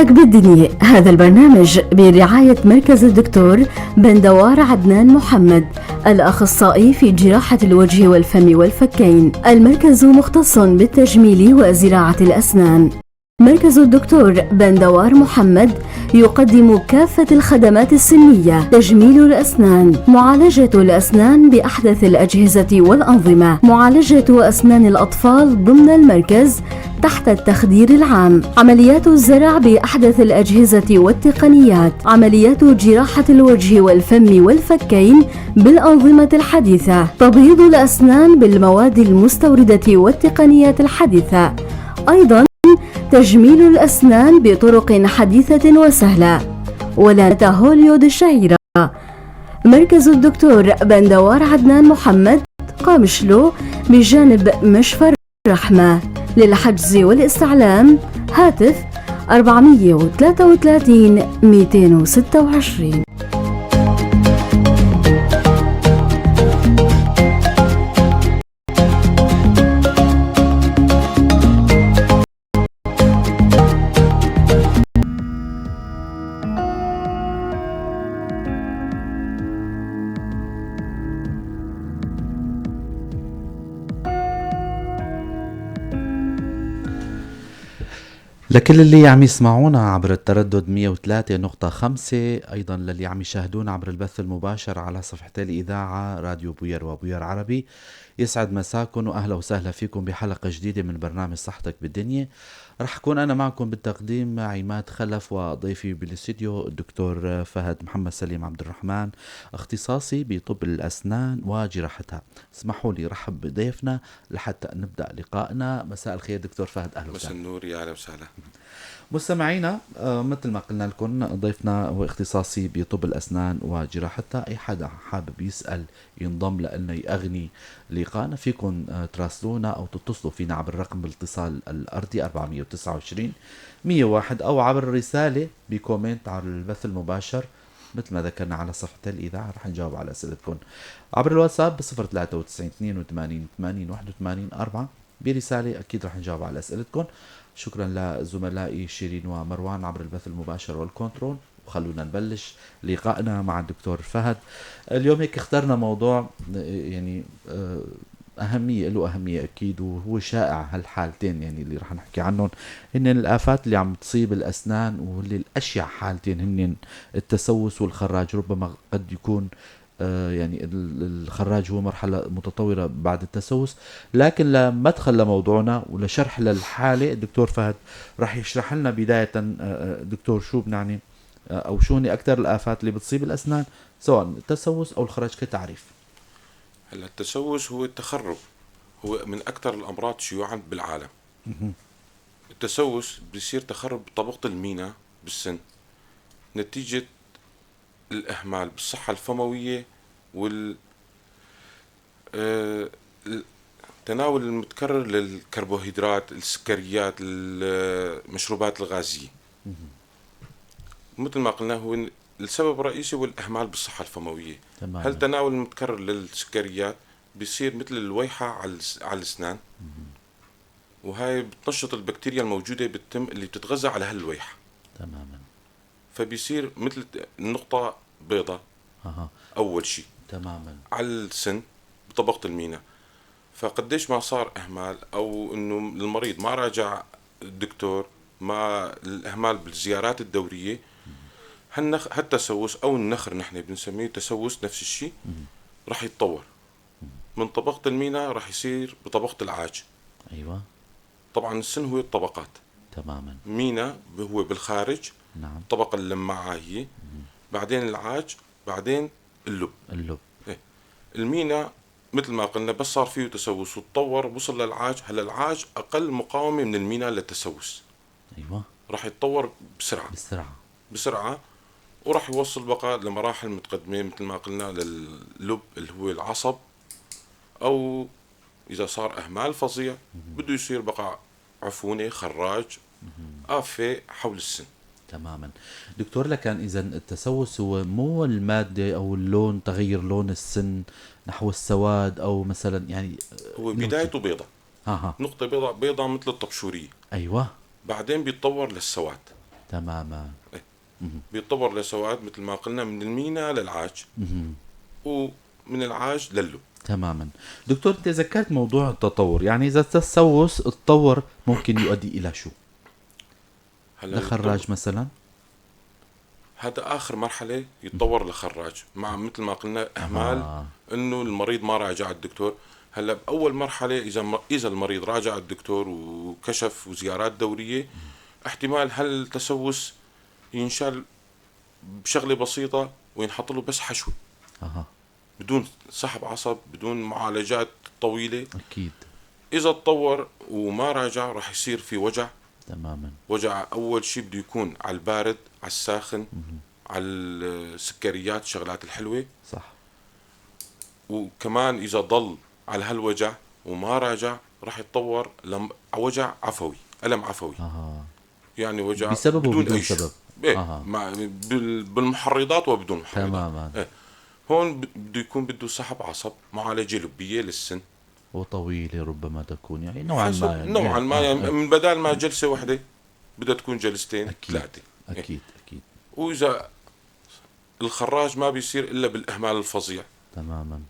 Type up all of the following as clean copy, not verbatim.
صحتك بالدنيا. هذا البرنامج برعاية مركز الدكتور بندوار عدنان محمد، الأخصائي في جراحة الوجه والفم والفكين. المركز مختص بالتجميل وزراعة الأسنان. مركز الدكتور بندوار محمد يقدم كافة الخدمات السنية: تجميل الأسنان، معالجة الأسنان بأحدث الأجهزة والأنظمة، معالجة أسنان الأطفال ضمن المركز تحت التخدير العام، عمليات الزرع بأحدث الأجهزة والتقنيات، عمليات جراحة الوجه والفم والفكين بالأنظمة الحديثة، تبييض الأسنان بالمواد المستوردة والتقنيات الحديثة، أيضا تجميل الأسنان بطرق حديثة وسهلة. ولعنة هوليود الشهيرة. مركز الدكتور بندوار عدنان محمد، قامشلو بجانب مشفى الرحمة. للحجز والاستعلام هاتف 433 226. لكل اللي عم يسمعونا عبر التردد 103.5، أيضا للي عم يشاهدونا عبر البث المباشر على صفحتي الإذاعة راديو بوير وبوير عربي، يسعد مساكم وأهلا وسهلا فيكم بحلقة جديدة من برنامج صحتك بالدنيا. رح أكون أنا معكم بالتقديم عماد خلف، وضيفي بالاستديو الدكتور فهد محمد سليم عبد الرحمن، اختصاصي بطب الأسنان وجراحتها. اسمحوا لي رحب بضيفنا لحتى نبدأ لقائنا. مساء الخير دكتور فهد، أهلا وسهلا. مساء النور، يا أهلا وسهلا. مستمعينا، مثل ما قلنا لكم ضيفنا هو اختصاصي بطب الأسنان وجراحتها. أي حدا حابب يسأل ينضم لنا يأغني لقاءنا، فيكم تراسلونا أو تتصلوا فينا عبر رقم الاتصال الأرضي 429 101، أو عبر الرسالة بكومنت على البث المباشر مثل ما ذكرنا على صفحة الإذاعة. رح نجاوب على أسئلتكم عبر الواتساب ب 093 82 80 81 4. برسالة أكيد رح نجاوب على أسئلتكم. شكرا لزملائي شيرين ومروان عبر البث المباشر والكنترول. وخلونا نبلش لقائنا مع الدكتور فهد. اليوم هيك اخترنا موضوع يعني أهمية له أهمية أكيد، وهو شائع هالحالتين يعني اللي رح نحكي عنهم، هن الآفات اللي عم تصيب الأسنان، واللي الأشيع حالتين هن التسوس والخراج. ربما قد يكون يعني الخراج هو مرحلة متطورة بعد التسوس. لكن لمدخل لموضوعنا ولشرح للحالة، الدكتور فهد راح يشرح لنا بداية دكتور شو بنعني أو شو هني أكثر الآفات اللي بتصيب الأسنان، سواء التسوس أو الخراج كتعريف. هلا التسوس هو التخرب، هو من أكثر الأمراض شيوعا بالعالم. التسوس بيصير تخرب بطبقة المينا بالسن نتيجة الإهمال بالصحة الفموية التناول المتكرر للكربوهيدرات، السكريات، المشروبات الغازية. مثل ما قلنا هو السبب الرئيسي هو الإهمال بالصحة الفموية. تمام. هل تناول المتكرر للسكريات بيصير مثل الويحة على الأسنان، وهاي بتنشط البكتيريا الموجودة بالتم اللي بتتغذى على هالويحة. تماما. فبيصير مثل النقطة بيضة أول شيء تماما على السن بطبقة المينا. فقديش ما صار إهمال أو إنه المريض ما راجع الدكتور، ما الإهمال بالزيارات الدورية، هالتسوس أو النخر نحن بنسميه تسوس نفس الشيء، راح يتطور من طبقة المينا راح يصير بطبقة العاج. أيوة. طبعا السن هو الطبقات. تماما. مينا هو بالخارج. نعم. الطبقة اللماعة هي، بعدين العاج، بعدين اللب. إيه؟ المينا مثل ما قلنا بس صار فيه تسوس وتطور وصل للعاج. هلا العاج أقل مقاومة من المينا للتسوس. أيوة. راح يتطور بسرعة وراح يوصل بقى لمراحل متقدمة مثل ما قلنا لللب اللي هو العصب، أو إذا صار إهمال فظيع بده يصير بقى عفونة، خراج، آفة حول السن. تماما. دكتور، لكن إذا التسوس هو مو المادة أو اللون، تغير لون السن نحو السواد أو مثلا يعني هو بدايته بيضة. نقطة بيضة مثل الطبشورية. أيوة. بعدين بيتطور للسواد. تماما. بيتطور لسواد مثل ما قلنا من المينا للعاج، ومن العاج للو. تماما. دكتور انت ذكرت موضوع التطور، يعني اذا التسوس تطور ممكن يؤدي الى شو؟ هلا لخراج مثلا؟ هذا اخر مرحله يتطور لخراج، مع مثل ما قلنا اهمال انه المريض ما راجع الدكتور. هلا باول مرحله اذا المريض راجع الدكتور وكشف وزيارات دوريه، احتمال هل التسوس ينشال بشغله بسيطه وينحط له بس حشوه بدون سحب عصب، بدون معالجات طويله. اكيد. اذا تطور وما راجع راح يصير في وجع. تماما. وجع اول شيء بده يكون على البارد، على الساخن، على السكريات، الشغلات الحلوه. صح. وكمان اذا ضل على هالوجع وما راجع راح يتطور وجع عفوي، الم عفوي. يعني وجع بسبب بدون بدون اي شيء. سبب. بالمحرضات وبدون محرضات. تماما. هون بده يكون بده سحب عصب، معالجه لبيه للسن وطويله ربما تكون، يعني نوعا ما يعني نوعا ما يعني من بدال ما جلسه واحده بدها تكون جلستين ثلاثه. اكيد اكيد. واذا الخراج ما بيصير الا بالاهمال الفظيع. تماما.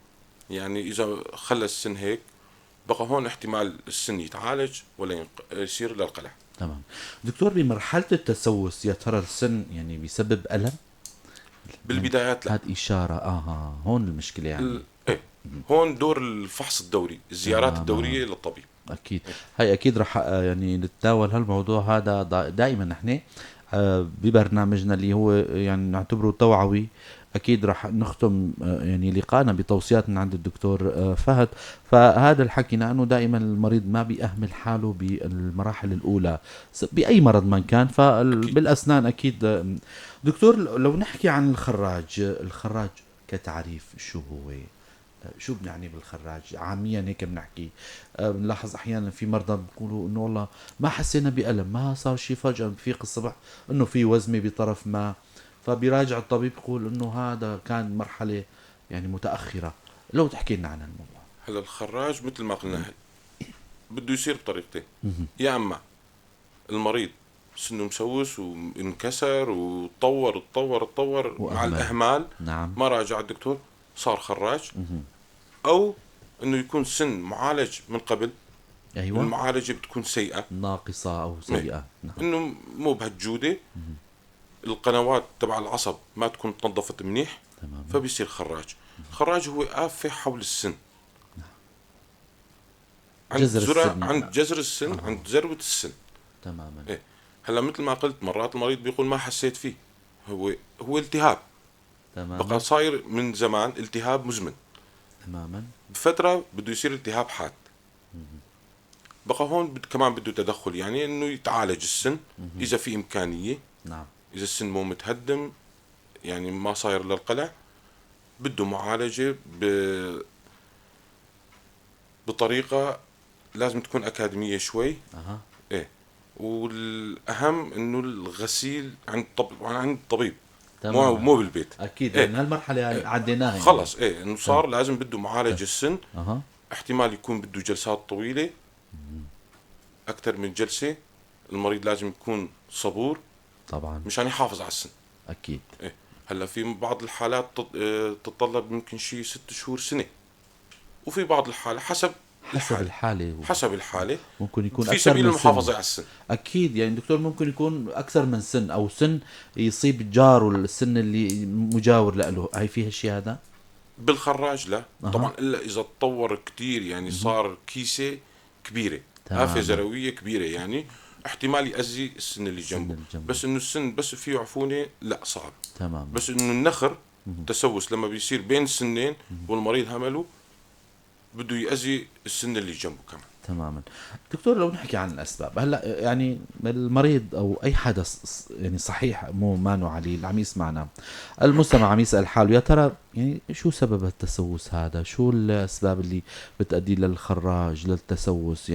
يعني اذا خلى السن هيك بقى هون احتمال السن يتعالج ولا يصير للقلع. تمام. دكتور بمرحله التسوس يا ترى السن يعني بيسبب الم؟ بالبدايات لا. هاد اشاره هون المشكله يعني. هون دور الفحص الدوري، الزيارات الدوريه للطبيب. اكيد. هاي اكيد رح يعني نتناول هالموضوع هذا دائما نحن ببرنامجنا اللي هو يعني نعتبره توعوي. اكيد رح نختم يعني لقاءنا بتوصيات من عند الدكتور فهد. فهذا الحكي لانه دائما المريض ما بيأهمل حاله بالمراحل الاولى باي مرض ما كان، فبالاسنان اكيد. دكتور لو نحكي عن الخراج كتعريف شو هو؟ شو بنعني بالخراج عاميا هيك بنحكي؟ بنلاحظ احيانا في مرضى بيقولوا انه والله ما حسينا بألم، ما صار شيء، فجأة بفيق الصبح انه في وزمة بطرف ما، فبيراجع الطبيب يقول انه هذا كان مرحلة يعني متأخرة. لو تحكي لنا عن الموضوع. هلا الخراج مثل ما قلنا بده يصير بطريقتين. يا اما المريض سنه مسوس وانكسر وتطور مع الاهمال. نعم. ما راجع الدكتور صار خراج. او انه يكون سن معالج من قبل. ايوه. المعالجه بتكون سيئه، ناقصه او سيئه. نعم. انه مو بهالجوده. القنوات تبع العصب ما تكون تنظفت منيح. تمام. فبيصير خراج. الخراج هو آفة حول السن. عند عند جذر السن، عند ذروة السن. تماما. هلا مثل ما قلت مرات المريض بيقول ما حسيت فيه، هو التهاب. تماما. بقى صاير من زمان التهاب مزمن. تماما. بفترة بده يصير التهاب حاد. بقى هون كمان بده تدخل، يعني انه يتعالج السن اذا في امكانية. نعم. اذا السن مو متهدم يعني ما صاير للقلع، بده معالجة بطريقة لازم تكون أكاديمية شوي. والأهم إنه الغسيل عند الطبيب. مو بالبيت. أكيد يعني هالمرحلة عديناها. خلص إنه صار لازم بده معالج السن. احتمال يكون بده جلسات طويلة أكثر من جلسة. المريض لازم يكون صبور طبعا مشان يحافظ على السن. أكيد. هلا في بعض الحالات تتطلب ممكن شيء 6 شهور سنة، وفي بعض الحالة حسب الحالة ممكن يكون في سبيل المحافظة على السن. أكيد يعني دكتور ممكن يكون أكثر من سن أو سن يصيب جاره السن اللي مجاور له. هاي فيها شيء هذا؟ بالخراج لا. طبعا إلا إذا تطور كتير يعني صار كيسة كبيرة، آفة زروية كبيرة، يعني احتمال يأذي السن اللي جنبه. بس إنه السن بس فيه عفونة لا صعب. تمام. بس إنه النخر تسوس لما بيصير بين السنين والمريض همله بده يأذي السن اللي جنبه كمان. تماما. دكتور لو نحكي عن الأسباب هلا، يعني المريض أو أي حدا يعني صحيح مو مانو عليل عم يسمعنا، المستمع عم يسأل حاله يا ترى يعني شو سبب التسوس هذا؟ شو الأسباب اللي بتؤدي للخراج للتسوس؟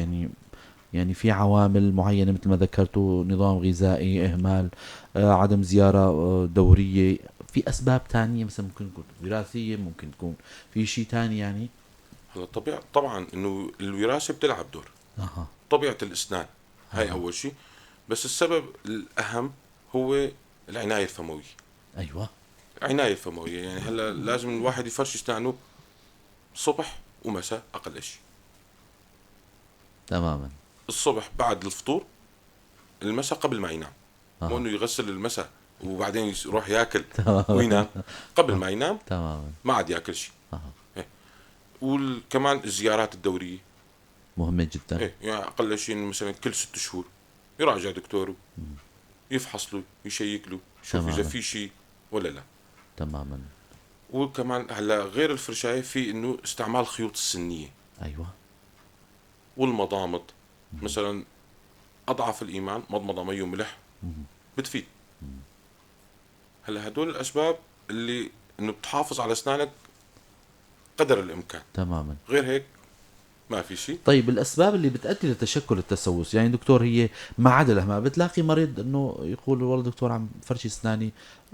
يعني في عوامل معينة مثل ما ذكرتوا، نظام غذائي، إهمال، عدم زيارة دورية، في أسباب تانية مثلا ممكن تكون وراثية، ممكن تكون في شيء تاني يعني. طبعا انه الوراثه بتلعب دور. طبيعه الاسنان هاي اول شيء. بس السبب الاهم هو العناية الفموية. ايوه عناية فموية يعني هلا لازم الواحد يفرش اسنانه صبح ومساء أقل شيء. تماما. الصبح بعد الفطور، المساء قبل ما ينام. مو انه يغسل المساء وبعدين يروح ياكل وينام. قبل ما ينام تماما. ما عاد ياكل شيء. وكمان الزيارات الدورية مهمة جدا. يعني أقل شيء مثلا كل 6 شهور يراجع دكتوره، يفحص له، يشيك له، يشوف إذا في شيء ولا لا. تماما. وكمان هلا غير الفرشاية في إنه استعمال الخيوط السنية. ايوه. والمضامض مثلا أضعف الإيمان مضمضة مي وملح بتفيد. هلا هدول الأسباب اللي إنه بتحافظ على أسنانك قدر الإمكان. تماما. غير هيك ما في شيء. طيب الاسباب اللي بتؤدي لتشكل التسوس يعني دكتور، هي ما عدا الهمام، بتلاقي مريض انه يقول والله دكتور عم فرشي اسناني،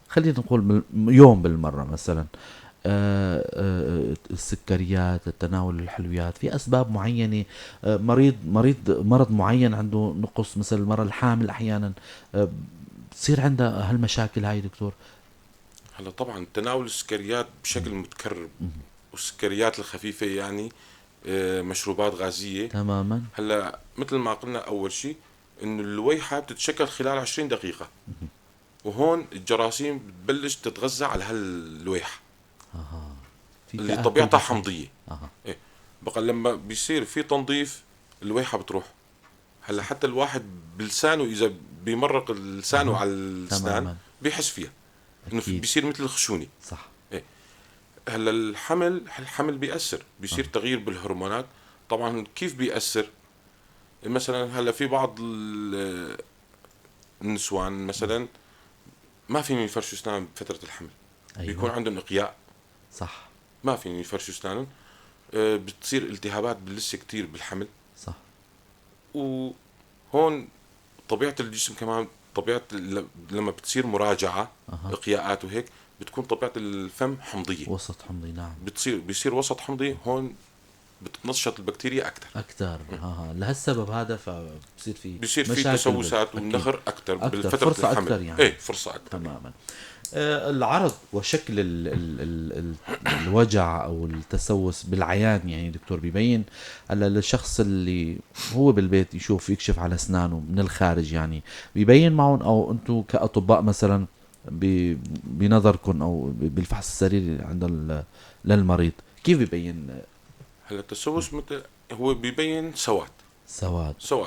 خلينا نقول يوم بالمره مثلا، السكريات، التناول الحلويات، في اسباب معينه، مرض معين عنده نقص، مثل المراه الحامل احيانا بتصير عندها هالمشاكل هاي دكتور. هلا طبعا تناول السكريات بشكل متكرر والسكريات الخفيفة يعني مشروبات غازية. تماما. هلا مثل ما قلنا أول شيء إنه اللويحة بتتشكل خلال 20 دقيقة، وهون الجراثيم بتبلش تتغذى على هاللويحة اللي طبيعتها حمضية. إيه بقى لما بيصير في تنظيف اللويحة بتروح. هلا حتى الواحد بلسانه إذا بيمرق لسانه على الأسنان بيحس فيها إنه بيصير مثل الخشوني. صح. إيه هلا الحمل بيصير تغيير بالهرمونات. طبعا كيف بيأثر؟ مثلا هلا في بعض النسوان مثلا ما فيهم يفرشوا اسنانهم بفترة الحمل. أيوة. بيكون عندهم إقياء. صح. ما فيهم يفرشوا اسنانهم. بتصير التهابات باللثة كتير بالحمل. صح. وهون طبيعة الجسم كمان لما بتصير مراجعة إقياءات وهيك بتكون طبيعة الفم حمضية، وسط حمضي. نعم. بيصير وسط حمضي. هون بتنشط البكتيريا أكثر. لهالسبب هذا بصير في تسوسات والنخر أكثر بالفترة فرصة الحمل. أكثر يعني. فرصة أكثر. تماما. العرض وشكل الوجع او التسوس بالعيان يعني دكتور بيبين هلا للشخص اللي هو بالبيت يشوف يكشف على اسنانه من الخارج، يعني بيبين معهم او انتم كاطباء مثلا بنظركم او بالفحص السريري عند للمريض كيف بيبين؟ هلا التسوس مثل هو بيبين سواد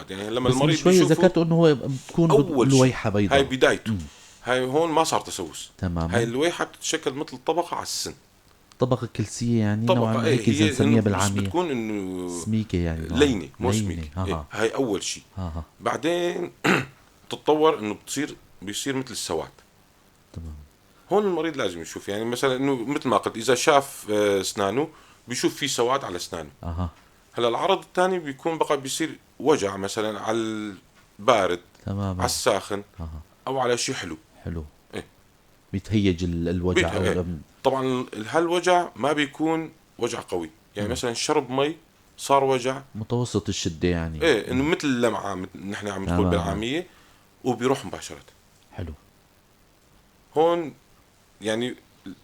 يعني لما بس المريض شوي ذكرت انه هو بتكون لويحه بيضاء. هاي بدايته. هاي هون ما صار تسوس. تمام. هاي اللويحة بتتشكل مثل طبقة على السن، طبقة كلسية يعني، طبقة هيك إذا نسميها بالعامية بتكون إنه سميكة يعني، لينة مو سميكة. هاي أول شيء. بعدين تتطور إنه بيصير مثل السواد. تمام. هون المريض لازم يشوف يعني مثلا إنه مثل ما قلت إذا شاف أسنانه بيشوف في سواد على أسنانه. هلا العرض الثاني بيكون بقى بيصير وجع مثلا على البارد. تمام. على الساخن. أو على شيء حلو. إيه؟ بيتهيج الوجع. طبعا هالوجع ما بيكون وجع قوي يعني مثلا شرب مي صار وجع متوسط الشدة يعني. ايه انه مثل اللمعة نحن عم نقول بالعامية وبيروح مباشرة. حلو. هون يعني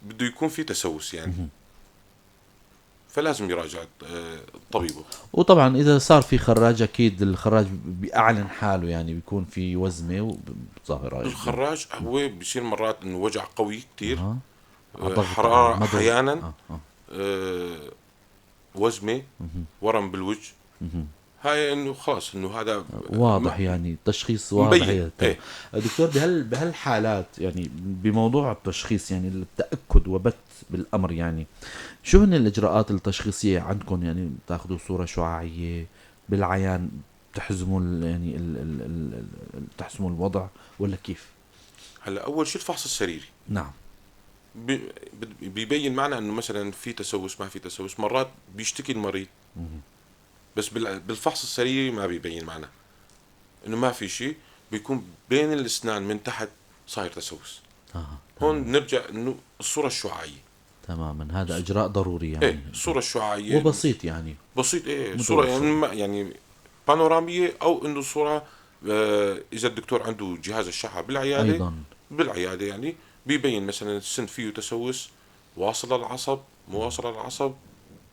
بده يكون في تسوس يعني. فلازم يراجع طبيبه. وطبعا اذا صار في خراج اكيد الخراج بيعلن حاله يعني بيكون في وزمه وظاهره. الخراج هو بيصير مرات انه وجع قوي كتير. حرارة احيانا. وزمه. ورم بالوجه. هاي انه خلاص انه هذا واضح يعني تشخيص واضح. ايه. دكتور بهالحالات يعني بموضوع التشخيص يعني التأكد وبت بالأمر يعني شو هن الإجراءات التشخيصية عندكم؟ يعني تاخذوا صورة شعاعية بالعيان تحزموا يعني تحسموا الوضع ولا كيف؟ هلا أول شيء الفحص السريري. نعم. بيبين معنا انه مثلا في تسوس ما في تسوس. مرات بيشتكي المريض بس بالفحص السريري ما بيبين معنا انه ما في شيء، بيكون بين الاسنان من تحت صاير تسوس. هون نرجع انه الصورة الشعاعية. تماما. هذا اجراء ضروري يعني. الصورة الشعاعية وبسيط يعني. بسيط. صورة يعني بانورامية او انه صورة اذا الدكتور عنده جهاز الشعة بالعياده ايضا بالعياده يعني بيبين مثلا السن فيه تسوس واصل للعصب مواصل للعصب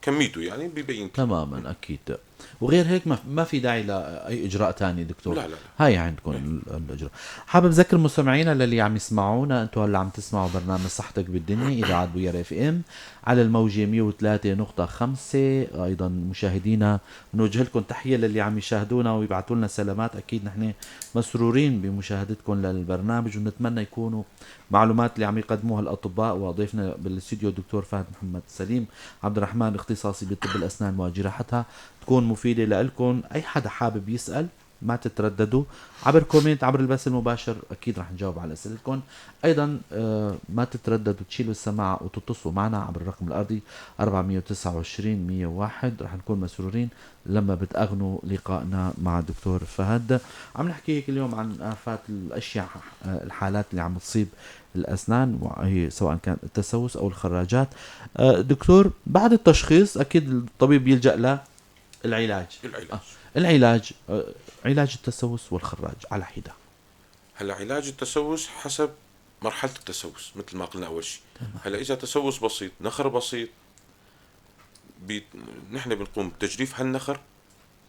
كميته يعني بيبين تماما اكيد. وغير هيك ما في داعي لاي اجراء تاني دكتور. لا لا لا. هاي عندكم الاجراء. حابب اذكر مستمعينا للي عم يسمعونا، انتم هلا عم تسمعوا برنامج صحتك بالدنيا اذاعه بوير اف ام على الموجه 103.5. ايضا مشاهدينا بنوجه لكم تحيه للي عم يشاهدونا ويبعثوا لنا سلامات. اكيد نحن مسرورين بمشاهدتكم للبرنامج، ونتمنى يكونوا معلومات اللي عم يقدموها الاطباء وضيفنا بالاستديو الدكتور فهد محمد سليم عبد الرحمن اختصاصي بطب الاسنان وجراحتها تكون مفيده لكم. اي حدا حابب يسال ما تترددوا، عبر كومنت عبر البث المباشر اكيد رح نجاوب على اسئلتكم. ايضا ما تترددوا تشيلوا السماعه وتتصلوا معنا عبر الرقم الارضي 429 101. رح نكون مسرورين لما بتأغنوا لقائنا مع الدكتور فهد. عم نحكي هيك اليوم عن آفات الاشياء، الحالات اللي عم تصيب الاسنان وهي سواء كان التسوس او الخراجات. دكتور بعد التشخيص اكيد الطبيب يلجأ للعلاج. العلاج علاج التسوس والخراج على حدة. هلا علاج التسوس حسب مرحلة التسوس مثل ما قلنا أول شيء. هلا إذا تسوس بسيط نخر بسيط نحن بنقوم بتجريف هالنخر،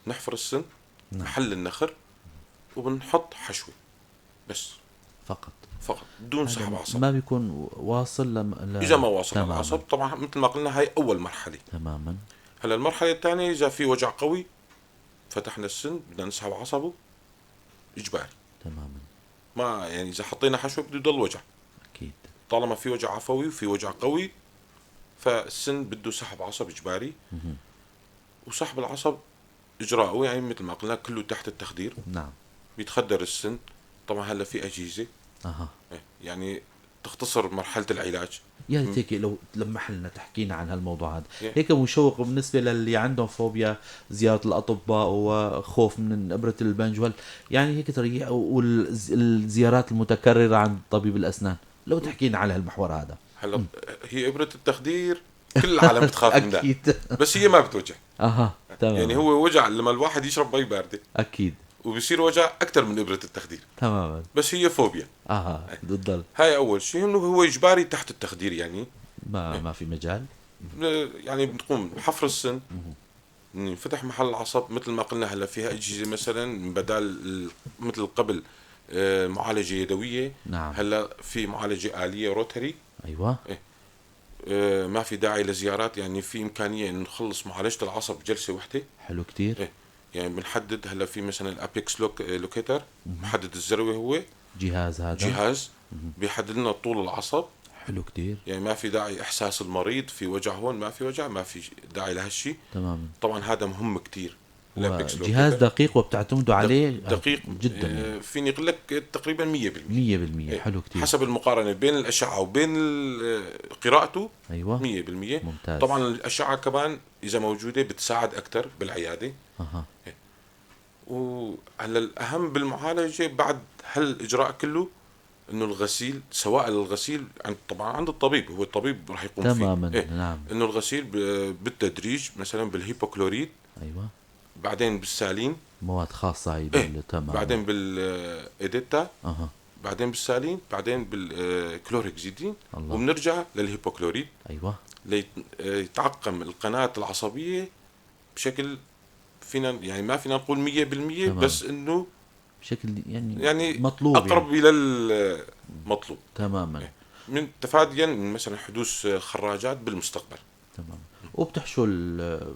نحفر السن محل النخر وبنحط حشوة بس فقط بدون سحب عصب. ما بيكون واصل إذا ما واصل العصب طبعا مثل ما قلنا هاي أول مرحلة. تماما. هلا المرحلة الثانية إذا في وجع قوي فتحنا السن بدنا نسحب عصبه إجباري. تماما. ما يعني إذا حطينا حشوة بده يضل وجع أكيد. طالما في وجع عفوي وفي وجع قوي فالسن بده سحب عصب إجباري. وسحب العصب إجراءه يعني مثل ما قلنا كله تحت التخدير. نعم. بيتخدر السن طبعا. هلا في أجهزة يعني تختصر مرحلة العلاج. يا ريت هيك لو تلمح لنا تحكينا عن هالموضوع هذا هيك مشوق بالنسبة للي عندهم فوبيا زيارة الأطباء وخوف من إبرة البنج يعني هيك تريح، والزيارات المتكررة عند طبيب الأسنان. لو تحكينا على هالمحور هذا. هلا هي إبرة التخدير كل العالم بتخاف منها أكيد. بس هي ما بتوجع. تمام. يعني هو وجع لما الواحد يشرب مي باردة أكيد وبيصير وجع أكثر من إبرة التخدير. تماما. بس هي فوبيا. بتضل هاي أول شيء إنه هو إجباري تحت التخدير يعني ما في مجال. يعني بنقوم بحفر السن فتح محل العصب مثل ما قلنا. هلا فيها أجهزة مثلا بدال مثل قبل معالجة يدوية. نعم. هلا في معالجة آلية روتري. أيوة. ما في داعي لزيارات يعني في إمكانية إنه نخلص معالجة العصب بجلسة واحدة. حلو كتير. يعني بنحدد هلا في مثلا الابيكس لوكيتر محدد الزروة هو جهاز هذا جهاز بيحدد لنا طول العصب. حلو كتير. يعني ما في داعي إحساس المريض في وجع هون ما في وجع ما في داعي لهالشيء. تماما. طبعا هذا مهم كتير. جهاز دقيق وبتعتمدوا عليه دقيق جدا. فيني أقول لك تقريبا 100%. حلو كتير. حسب المقارنة بين الأشعة وبين قراءته. أيوة. 100%. ممتاز. طبعا الأشعة كمان إذا موجودة بتساعد أكتر بالعيادة. وهلا الأهم بالمعالجة بعد هالإجراء كله إنه الغسيل سواء الغسيل طبعا عند الطبيب هو الطبيب راح يقوم تماما. فيه. نعم. إنه الغسيل بالتدريج مثلا بالهيبوكلوريد. أيوة. بعدين بالسالين مواد خاصة هي تمام. بعدين بالإيديتا. بعدين بالسالين بعدين بالكلورهكزيدين وبنرجع للهيبوكلوريد. أيوة. ليتعقم القناة العصبية بشكل فينا يعني ما فينا نقول 100% بس إنه بشكل يعني مطلوب أقرب إلى المطلوب. تماما. من تفاديا من مثلا حدوث خراجات بالمستقبل. تمام. وبتحشوا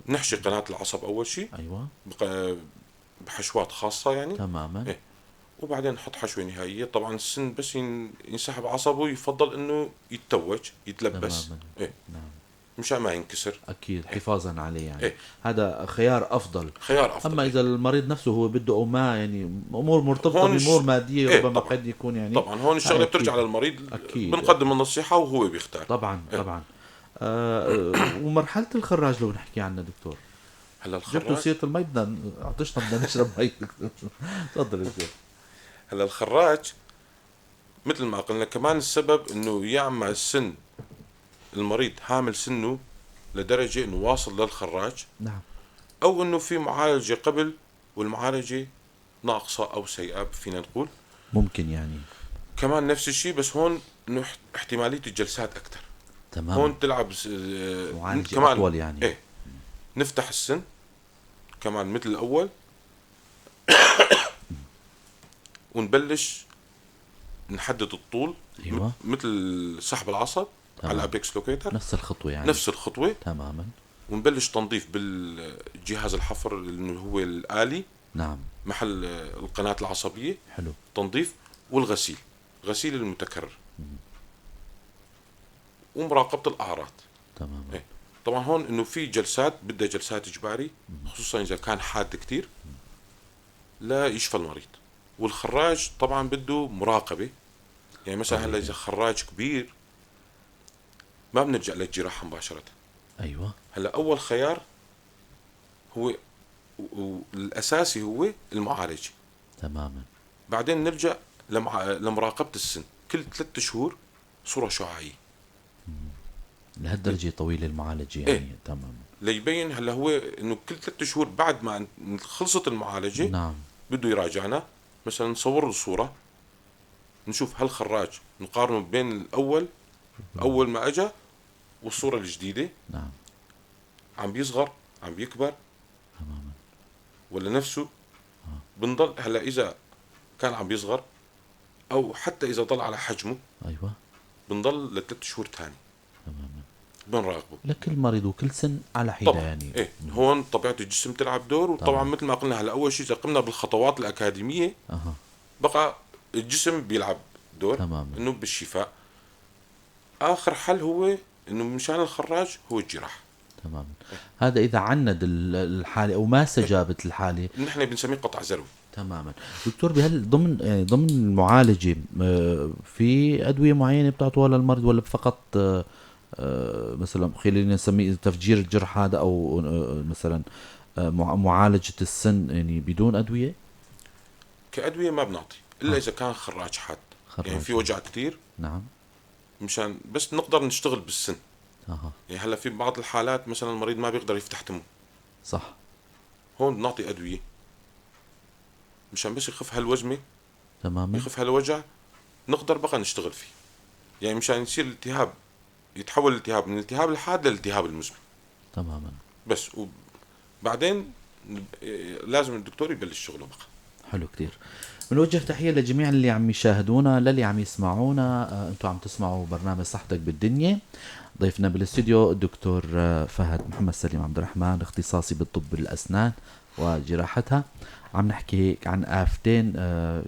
نحشي قناة العصب أول شيء. أيوة. بحشوات خاصة يعني. تماما. وبعدين نحط حشوة نهائية. طبعا السن بس ينسحب عصبه يفضل إنه يتوج يتلبس. نعم. مشان ما ينكسر. أكيد حفاظا عليه يعني. هذا خيار أفضل. أما إذا المريض نفسه هو بده أو ما يعني أمور مرتبطة بأمور مادية ربما قد يكون يعني. طبعا هون الشغلة بترجع للمريض. أكيد. بنقدم النصيحة وهو بيختار. طبعا. ومرحلة الخراج لو نحكي عنها دكتور. هلا الخراج جبتوا سيرة المي بدنا نشرب مي. تفضل دكتور. هلا الخراج مثل ما قلنا كمان السبب إنه يعمل السن المريض هامل سنه لدرجة إنه واصل للخراج. نعم. أو إنه في معالجة قبل والمعالجة ناقصة أو سيئة فينا نقول. ممكن يعني. كمان نفس الشيء، بس هون إنه احتمالية الجلسات أكثر. تمام. هون تلعب معالجة كمان أطول يعني. إيه، نفتح السن كمان مثل الأول ونبلش نحدد الطول. أيوة. مثل سحب العصب على الابيكس لوكيتر، نفس الخطوة يعني. نفس الخطوة تماما. ونبلش تنظيف بالجهاز الحفر اللي هو الآلي. نعم. محل القناة العصبية. حلو. تنظيف والغسيل، غسيل المتكرر. ومراقبة الأعراض. تماما. إيه. طبعا هون انه في جلسات بدها جلسات اجباري، خصوصا اذا كان حاد كتير لا يشفى المريض. والخراج طبعا بده مراقبة. يعني مثلا هلا اذا خراج كبير ما بنرجع للجراحة مباشرة. أيوة. هلا اول خيار هو الاساسي هو المعالجة. تماما. بعدين نرجع لمراقبة السن كل 3 شهور صورة شعاعية. لهالدرجة طويلة المعالجة يعني. إيه؟ تماما. ليبين هلا هو انه كل 3 شهور بعد ما خلصت المعالجة نعم. بده يراجعنا. مثلا نصور له صورة، نشوف هل خراج، نقارنه بين الأول أول ما أجا والصورة الجديدة. نعم. عم بيصغر، عم بيكبر، تماما. ولا نفسه. بنضل هلا إذا كان عم بيصغر أو حتى إذا ضل على حجمه أيوة. بنضل ل3 شهور تاني تماما. بنراقبه. لكل مريض وكل سن على حدة طبعا يعني. إيه، هون طبيعة الجسم تلعب دور. وطبعا طبعا. مثل ما قلنا هلا أول شيء إذا قمنا بالخطوات الأكاديمية أها. بقى الجسم بيلعب دور. تماما. إنه بالشفاء. آخر حل هو إنه مشان الخراج هو الجراحة. تماما. هذا إذا عند الحالة أو ما استجابت الحالة. نحن بنسميه قطع زروي. تماما. دكتور، ضمن يعني ضمن المعالجة في أدوية معينة بتعطوها للمريض، ولا فقط مثلا خلينا نسميه تفجير الجرح هذا، أو مثلا معالجة السن يعني بدون أدوية؟ كأدوية ما بنعطي إلا إذا كان خراج حاد. يعني في وجع كتير. نعم. مشان بس نقدر نشتغل بالسن. أها. يعني هلا في بعض الحالات مثلا المريض ما بيقدر يفتح تمه، صح. هون بنعطي أدوية مشان بس يخف هالوجمة، تماما. يخف هالوجع، نقدر بقى نشتغل فيه. يعني مشان يصير الالتهاب، يتحول الالتهاب من الالتهاب الحاد للالتهاب المزمن. تماما. بس وبعدين لازم الدكتور يبلش شغله بقى. حلو كتير. بنوجه تحية لجميع اللي عم يشاهدونا، للي عم يسمعونا. انتوا عم تسمعوا برنامج صحتك بالدنيا. ضيفنا بالاستوديو الدكتور فهد محمد سليم عبد الرحمن، اختصاصي بالطب الأسنان وجراحتها. عم نحكي عن آفتين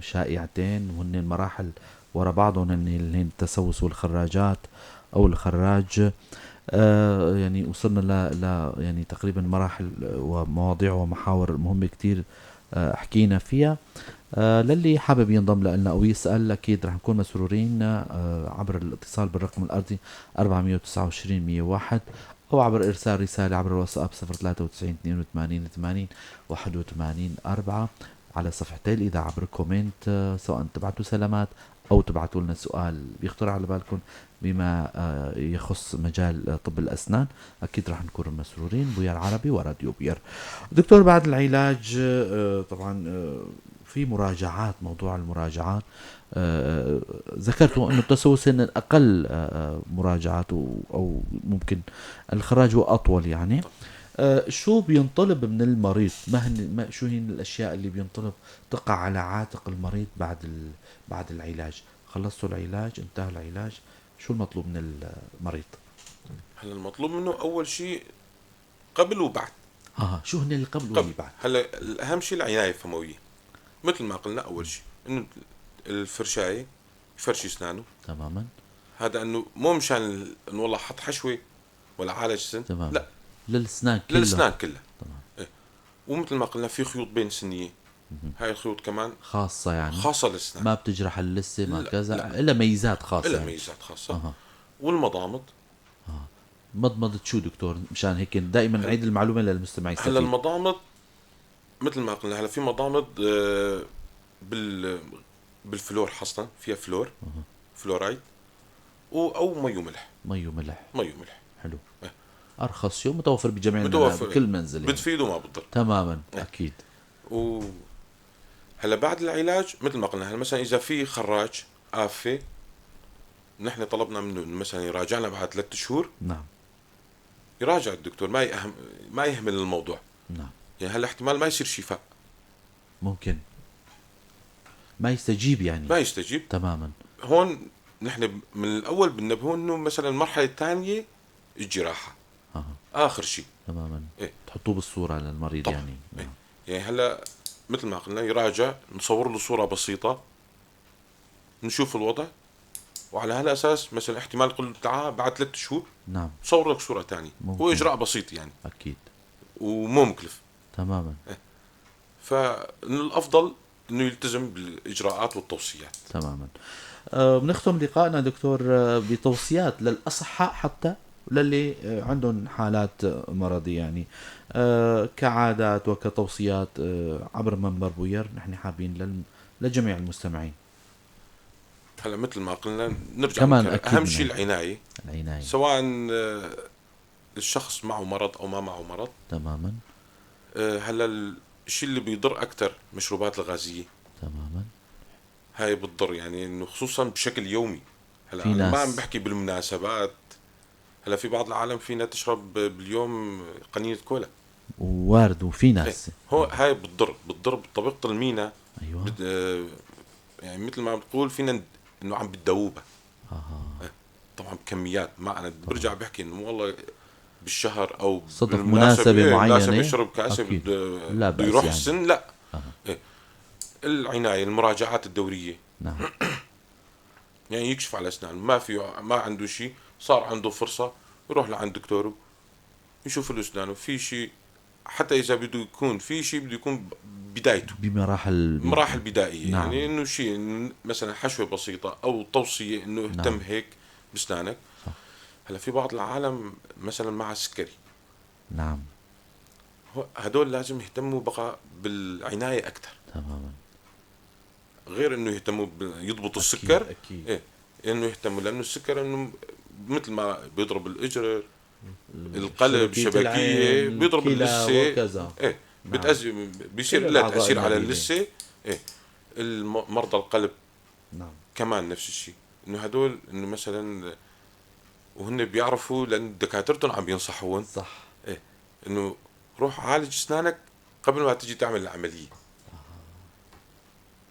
شائعتين، وهن المراحل ورا بعضهم، هن التسوس والخراجات أو الخراج. يعني وصلنا ل يعني تقريبا مراحل ومواضيع ومحاور مهمة كتير حكينا فيها. للي حابب ينضم لنا أو يسأل، أكيد رح نكون مسرورين عبر الاتصال بالرقم الأرضي 429 101، أو عبر إرسال رسالة عبر الواتساب 093 82 80 81 4 على صفحتين. إذا عبر كومنت سواء تبعتوا سلامات أو تبعتوا لنا سؤال بيخطر على بالكم بما يخص مجال طب الأسنان، أكيد راح نكون مسرورين. بويا العربي وراديو بير. دكتور، بعد العلاج طبعا في مراجعات، موضوع المراجعات ذكرتوا أنه التسوس أقل مراجعات أو ممكن الخراج هو أطول يعني. شو بينطلب من المريض؟ شو هي الأشياء اللي بينطلب تقع على عاتق المريض بعد العلاج؟ خلصتوا العلاج، انتهى العلاج، شو المطلوب من المريض؟ هلا المطلوب منه أول شيء قبل وبعد. شو هن اللي قبل واللي بعد؟ هلا الأهم شيء العناية الفموية. مثل ما قلنا أول شيء إنه الفرشاية يفرش أسنانه. تماما. هذا إنه مو مشان إنه والله حط حشوة ولا عالج سن. تمام. لا، للأسنان كلها. للأسنان كلها. تمام. إيه. ومثل ما قلنا في خيوط بين سنية، هاي الخيوط كمان خاصة يعني خاصة للأسنان، ما بتجرح اللثة ما لا، كذا، لا. إلا ميزات خاصة إلا يعني. ميزات خاصة. والمضامض. مضمضة شو دكتور؟ مشان هيك دائما نعيد المعلومة للمستمع يستفيد. هلا المضامض مثل ما قلنا، هلا في مضامض بالفلور، حصلا فيها فلور، فلورايد، او مي وملح. مي وملح. مي وملح. حلو. إيه. أرخص شيء متوفر بجميع متوفر بكل منزل يعني. بتفيد وما بتضر. تماما. إيه. أكيد. هلا هلا بعد العلاج مثل ما قلنا، هلا مثلا اذا في خراج آفة نحن طلبنا منه مثلا يراجعنا بعد 3 شهور، نعم يراجع الدكتور، ما يهمل الموضوع. نعم. يعني هلا احتمال ما يصير شفاء، ممكن ما يستجيب يعني. ما يستجيب تماما. هون نحن من الاول بننبهه انه مثلا المرحله الثانيه الجراحه اخر شيء. تماما. إيه؟ تحطوه بالصورة للمريض طبعا. يعني. إيه؟ يعني هلا مثل ما قلنا يراجع، نصور له صوره بسيطه، نشوف الوضع، وعلى هالاساس مثلا احتمال يقول تعال بعد 3 شهور نعم. صور لك صوره ثانيه. هو اجراء بسيط يعني، اكيد، ومو مكلف. تماما. فالافضل انه يلتزم بالاجراءات والتوصيات. تماما. بنختم لقائنا دكتور بتوصيات للأصحاء حتى للي عندهم حالات مرضية يعني، كعادات وكتوصيات عبر منبر بوير، نحن حابين لجميع المستمعين. هلا مثل ما قلنا نرجع كمان اهم شيء العناية، سواء الشخص معه مرض او ما معه مرض. تماما. هلا الشيء اللي بيضر اكثر مشروبات الغازية. تماما. هاي بتضر يعني، انه خصوصا بشكل يومي. هلا انا ما عم بحكي بالمناسبات، هلا في بعض العالم فينا تشرب باليوم قنينة كولا، وارد، وفي ناس هو هاي بتضر بطبقة المينا. ايوه. يعني مثل ما بتقول فينا انه عم بتدوبها. طبعا بكميات، ما انا برجع بحكي انه والله بالشهر او صدق مناسبة معينة يشرب كاسة بده يروح يعني. السن لا. العناية، المراجعات الدورية. نعم. يعني يكشف على اسنانه، ما عنده شيء، صار عنده فرصة يروح لعند دكتوره يشوف له اسنانه في شيء، حتى اذا بده يكون في شيء بده يكون بدايته مراحل بدائية. نعم. يعني انه شيء مثلا حشوة بسيطة او توصية انه اهتم. نعم. هيك باسنانك. هلا في بعض العالم مثلا مع السكري. نعم. هدول لازم يهتموا بقى بالعناية اكثر. تماما. غير انه يهتموا يضبطوا السكر. أكيد. إيه؟ انه يهتموا، لانه السكر انه مثل ما بيضرب الاجر، القلب، الشبكية، بيضرب اللثة. ايه؟ نعم. بتأذي، بيصير له تأثير على اللثة. ايه؟ مرضى القلب. نعم. كمان نفس الشيء، انه هدول انه مثلا وهن بيعرفوا لان دكاترتهم عم ينصحون. صح. ايه؟ انه روح عالج اسنانك قبل ما تيجي تعمل العملية.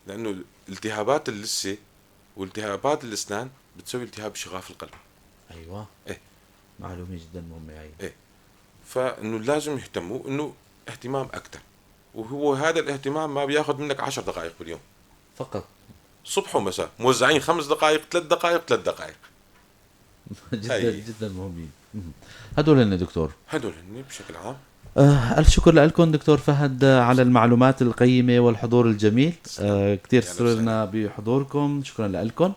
لانه التهابات اللثة والتهابات الاسنان بتسوي التهاب شغاف القلب. ايوه. ايه؟ معلومة جدا مهمة هاي. ايه؟ فانه لازم يهتموا انه اهتمام اكثر، وهو هذا الاهتمام ما بياخذ منك 10 دقائق باليوم فقط، صبح ومساء، موزعين 5 دقائق 3 دقائق 3 دقائق. جدا جدا مهمين هدول هن دكتور، هدول هن بشكل عام. ألف شكر لكم دكتور فهد على المعلومات القيمة والحضور الجميل. كتير سررنا بحضوركم، شكرا لكم.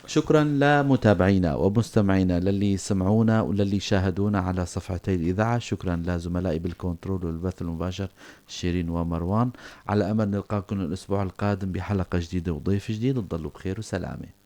شكرا لمتابعينا ومستمعينا للي سمعونا وللي شاهدونا على صفحتي الإذاعة. شكرا لزملائي بالكنترول والبث المباشر شيرين ومروان. على أمل نلقاكم الأسبوع القادم بحلقة جديدة وضيف جديد. تضلوا بخير وسلامة.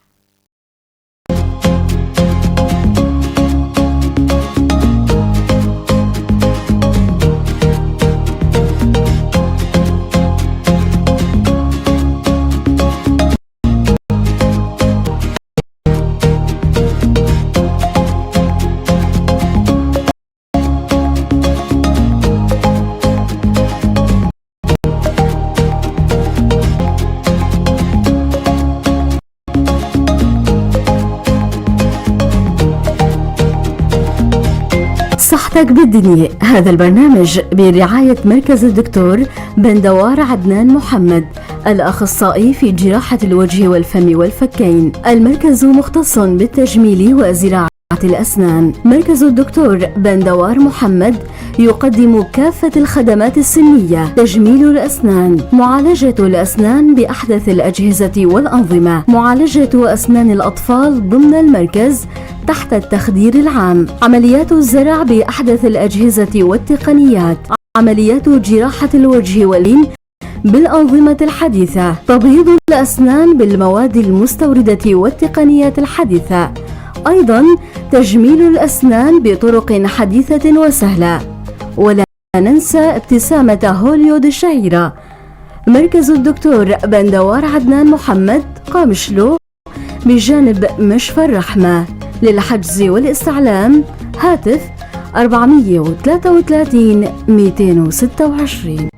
صحتك بالدنيا. هذا البرنامج برعاية مركز الدكتور بندوار عدنان محمد، الأخصائي في جراحة الوجه والفم والفكين. المركز مختص بالتجميل وزراعة الأسنان. مركز الدكتور بندوار محمد يقدم كافة الخدمات السنية: تجميل الأسنان، معالجة الأسنان بأحدث الأجهزة والأنظمة، معالجة أسنان الأطفال ضمن المركز تحت التخدير العام، عمليات الزرع بأحدث الأجهزة والتقنيات، عمليات جراحة الوجه والين بالأنظمة الحديثة، تبييض الأسنان بالمواد المستوردة والتقنيات الحديثة، أيضا تجميل الأسنان بطرق حديثة وسهلة. ولا ننسى ابتسامة هوليود الشهيرة. مركز الدكتور بندوار عدنان محمد قامشلو بجانب مشفى الرحمة. للحجز والاستعلام هاتف 433 226.